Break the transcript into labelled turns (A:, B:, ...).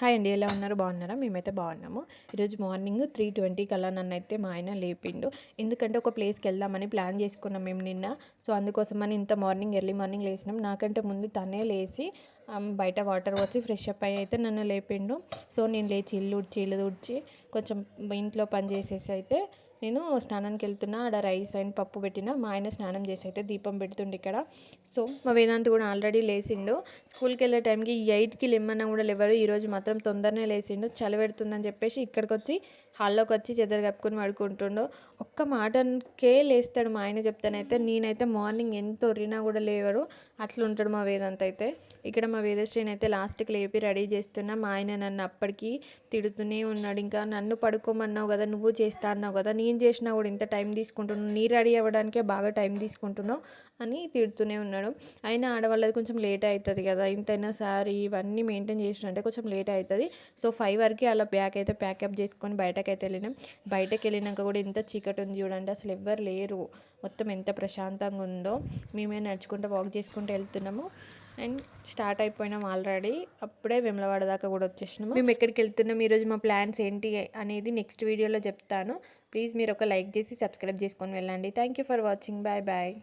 A: Hi అండి, ఎలా ఉన్నారు? బాగున్నారా? మేమైతే బాగున్నాము. ఈరోజు మార్నింగ్ 3:20 కల్లా నన్నైతే మా ఆయన లేపిండు. ఎందుకంటే ఒక ప్లేస్కి వెళ్దామని ప్లాన్ చేసుకున్నాం మేము నిన్న. సో అందుకోసమని ఇంత ఎర్లీ మార్నింగ్ లేసినాం. నాకంటే ముందు తనే లేచి బయట వాటర్ వచ్చి ఫ్రెష్ అప్ అయ్యి అయితే నన్ను లేపిండు. సో నేను లేచి ఇల్లు తుడిచి కొంచెం ఇంట్లో పని చేసేసి అయితే నేను స్నానానికి వెళ్తున్నా. ఆడ రైస్ అండ్ పప్పు పెట్టిన. మా ఆయన స్నానం చేసి అయితే దీపం పెడుతుండే ఇక్కడ. సో మా వేదాంత్ కూడా ఆల్రెడీ లేచిండు. స్కూల్కి వెళ్ళే టైంకి 8కి లేమన్నా కూడా లేవరు. ఈరోజు మాత్రం తొందరనే లేచిండు. చలి పెడుతుందని చెప్పేసి ఇక్కడికి వచ్చి హాల్లోకి వచ్చి చెద్దరు కప్పుకొని పడుకుంటుండు. ఒక్క మాటకే లేస్తాడు మా ఆయన చెప్తానైతే. నేనైతే మార్నింగ్ ఎంత ఒర్రినా కూడా లేవరు. అట్లా ఉంటాడు మా వేదాంత్ అయితే. ఇక్కడ మా వేదశ్రీని అయితే లాస్ట్కి లేపి రెడీ చేస్తున్నా. మా ఆయన నన్ను అప్పటికి తిడుతూనే ఉన్నాడు. ఇంకా నన్ను పడుకోమన్నావు కదా, నువ్వు చేస్తా అన్నావు కదా, నేను చేసినా కూడా ఇంత టైం తీసుకుంటున్నావు, నీ రెడీ అవ్వడానికే బాగా టైం తీసుకుంటున్నావు అని తిడుతూనే ఉన్నాడు. అయినా ఆడవాళ్ళది కొంచెం లేట్ అవుతుంది కదా, ఇంతైనా సారీ ఇవన్నీ మెయింటైన్ చేసినంటే కొంచెం లేట్ అవుతుంది. సో 5 వరకు అలా బ్యాగ్ అయితే ప్యాకప్ చేసుకొని బయటకైతే వెళ్ళినాం. బయటకు వెళ్ళినాక కూడా ఎంత చీకటి ఉంది చూడండి, అసలు ఎవ్వరు లేరు. మొత్తం ఎంత ప్రశాంతంగా ఉందో. మేమే నడుచుకుంటూ వాక్ చేసుకుంటూ వెళ్తున్నాము. అండ్ స్టార్ట్ అయిపోయినాం ఆల్రెడీ. అప్పుడే వేములవాడ దాకా కూడా వచ్చేసినాము. మేము ఎక్కడికి వెళ్తున్నాం, ఈరోజు మా ప్లాన్స్ ఏంటి అనేది నెక్స్ట్ వీడియోలో చెప్తాను. ప్లీజ్ మీరు ఒక లైక్ చేసి సబ్స్క్రైబ్ చేసుకొని వెళ్ళండి. Thank you for watching. Bye bye.